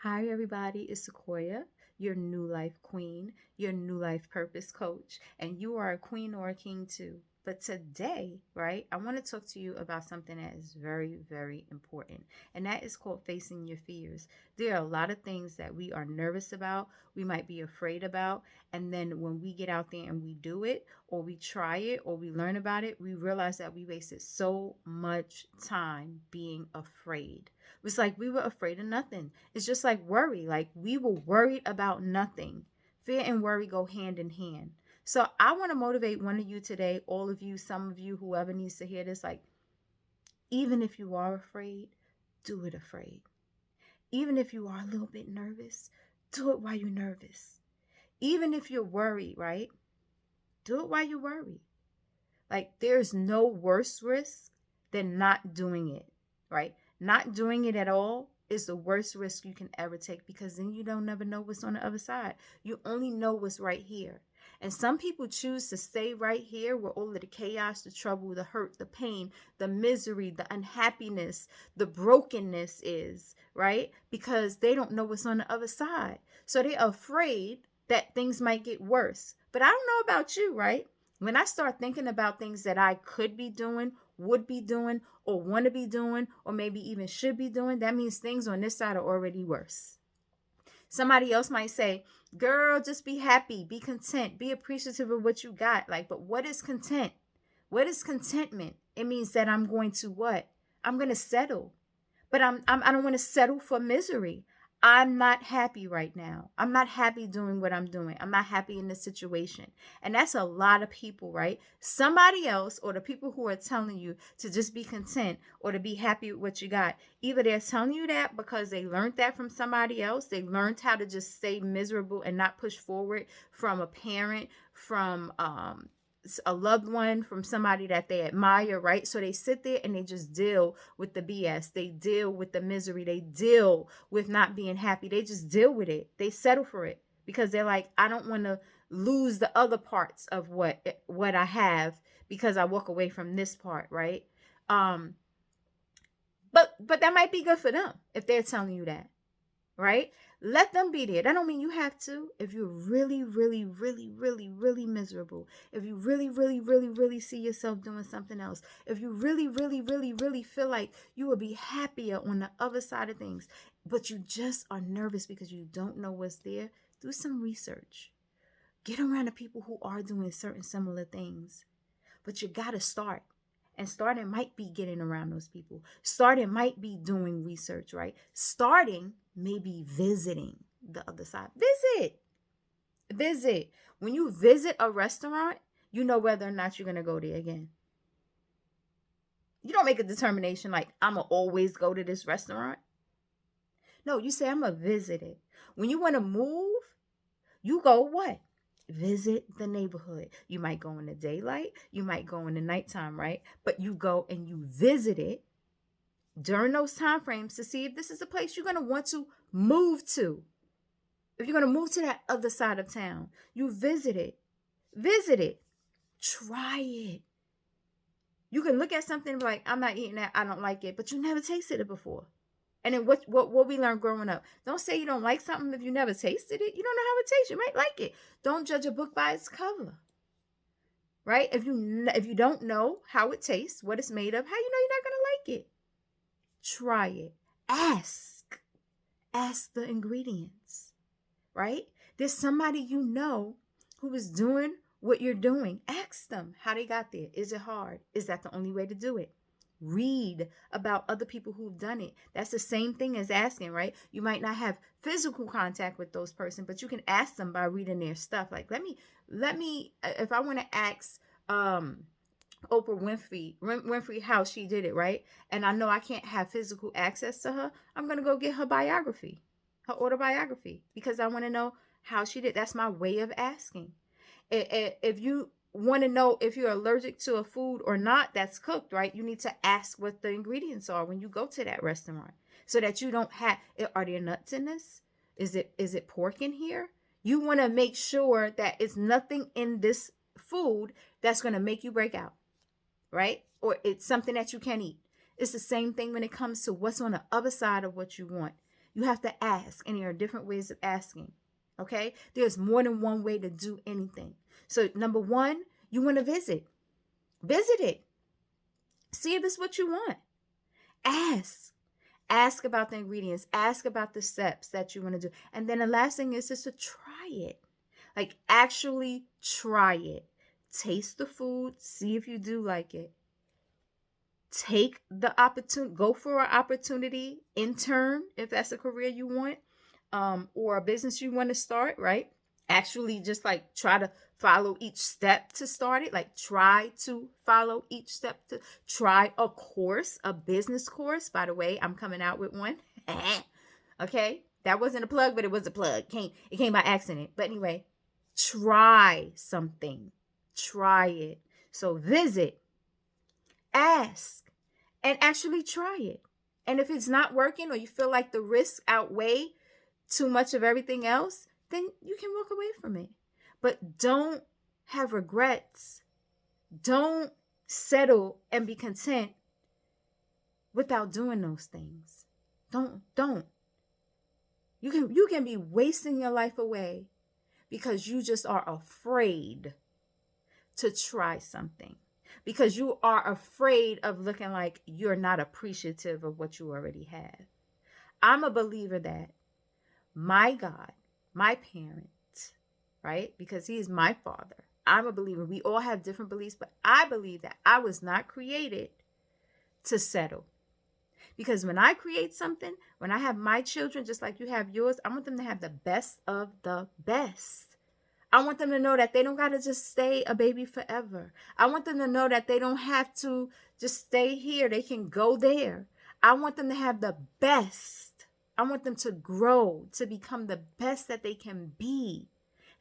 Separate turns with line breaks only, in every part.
Hi, everybody. It's Sequoya, your new life queen, your new life purpose coach, and you are a queen or a king too. But today, right, I want to talk to you about something that is very, very important, and that is called facing your fears. There are a lot of things that we are nervous about, we might be afraid about, and then when we get out there and we do it, or we try it, or we learn about it, we realize that we wasted so much time being afraid. It's like we were afraid of nothing. It's just like worry. Like we were worried about nothing. Fear and worry go hand in hand. So I want to motivate one of you today, all of you, some of you, whoever needs to hear this. Like, even if you are afraid, do it afraid. Even if you are a little bit nervous, do it while you're nervous. Even if you're worried, right? Do it while you're worried. Like, there's no worse risk than not doing it, right? Not doing it at all is the worst risk you can ever take because then you don't never know what's on the other side. You only know what's right here. And some people choose to stay right here where all of the chaos, the trouble, the hurt, the pain, the misery, the unhappiness, the brokenness is, right? Because they don't know what's on the other side. So they're afraid that things might get worse. But I don't know about you, right? When I start thinking about things that I could be doing, would be doing, or want to be doing, or maybe even should be doing, that means things on this side are already worse. Somebody else might say, girl, just be happy, be content, be appreciative of what you got. Like, but what is content? What is contentment? It means that I'm going to what? I'm going to settle. But I don't want to settle for misery. I'm not happy right now. I'm not happy doing what I'm doing. I'm not happy in this situation. And that's a lot of people, right? Somebody else or the people who are telling you to just be content or to be happy with what you got, either they're telling you that because they learned that from somebody else. They learned how to just stay miserable and not push forward from a parent, from a loved one, from somebody that they admire, right? So they sit there and they just deal with the BS. They deal with the misery. They deal with not being happy. They just deal with it. They settle for it because they're like, I don't want to lose the other parts of what I have because I walk away from this part, right? Um, but that might be good for them if they're telling you that, right? Let them be there. That don't mean you have to. If you're really, really, really, really, really miserable, if you really, really, really, really see yourself doing something else, if you really, really, really, really feel like you would be happier on the other side of things, but you just are nervous because you don't know what's there, do some research. Get around the people who are doing certain similar things. But you got to start. And starting might be getting around those people. Starting might be doing research, right? Starting may be visiting the other side. Visit. When you visit a restaurant, you know whether or not you're going to go there again. You don't make a determination like, I'm going to always go to this restaurant. No, you say, I'm going to visit it. When you want to move, you go what? Visit the neighborhood. You might go in the daylight, you might go in the nighttime, right? But you go and you visit it during those time frames to see if this is a place you're going to want to move to. If you're going to move to that other side of town, you visit it. Try it. You can look at something like, I'm not eating that, I don't like it, but you never tasted it before. And then what we learned growing up. Don't say you don't like something if you never tasted it. You don't know how it tastes. You might like it. Don't judge a book by its cover. Right? If you don't know how it tastes, what it's made of, how you know you're not going to like it? Try it. Ask. Ask the ingredients. Right? There's somebody you know who is doing what you're doing. Ask them how they got there. Is it hard? Is that the only way to do it? Read about other people who've done it. That's the same thing as asking, right? You might not have physical contact with those person, but you can ask them by reading their stuff. Like, let me, if I want to ask, Oprah Winfrey how she did it, right? And I know I can't have physical access to her. I'm going to go get her biography, her autobiography, because I want to know how she did. That's my way of asking. If you want to know if you're allergic to a food or not that's cooked, right? You need to ask what the ingredients are when you go to that restaurant so that you don't have, are there nuts in this? Is it pork in here? You want to make sure that it's nothing in this food that's going to make you break out, right? Or it's something that you can't eat. It's the same thing when it comes to what's on the other side of what you want. You have to ask, and there are different ways of asking. Okay? There's more than one way to do anything. So, number one, you want to visit. Visit it. See if it's what you want. Ask. Ask about the ingredients. Ask about the steps that you want to do. And then the last thing is just to try it. Like, actually try it. Taste the food. See if you do like it. Take the opportunity. Go for an opportunity. Intern, if that's a career you want, or a business you want to start, right? Actually just like try to follow each step to start it. Like, try to follow each step to try a course, a business course. By the way, I'm coming out with one. Okay, that wasn't a plug, but it was a plug. It came by accident. But anyway, try something. Try it. So visit, ask, and actually try it. And if it's not working, or you feel like the risks outweigh too much of everything else, then you can walk away from it. But don't have regrets. Don't settle and be content without doing those things. Don't. You can be wasting your life away because you just are afraid to try something. Because you are afraid of looking like you're not appreciative of what you already have. I'm a believer that my God, my parent, right? Because he is my father. I'm a believer. We all have different beliefs, but I believe that I was not created to settle. Because when I create something, when I have my children, just like you have yours, I want them to have the best of the best. I want them to know that they don't got to just stay a baby forever. I want them to know that they don't have to just stay here. They can go there. I want them to have the best. I want them to grow, to become the best that they can be.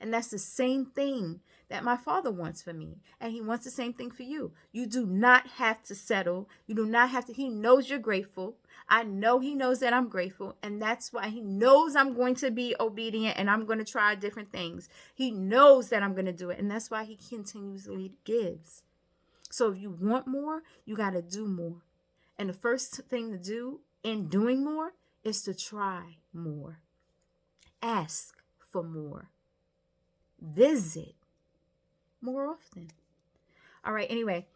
And that's the same thing that my father wants for me. And he wants the same thing for you. You do not have to settle. You do not have to. He knows you're grateful. I know he knows that I'm grateful. And that's why he knows I'm going to be obedient and I'm going to try different things. He knows that I'm going to do it. And that's why he continuously gives. So if you want more, you got to do more. And the first thing to do in doing more is to try more. Ask for more. Visit more often. All right, anyway,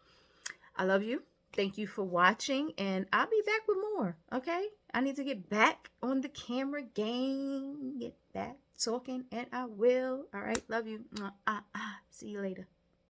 I love you. Thank you for watching, and I'll be back with more, okay? I need to get back on the camera game, get back talking, and I will. All right, love you. See you later.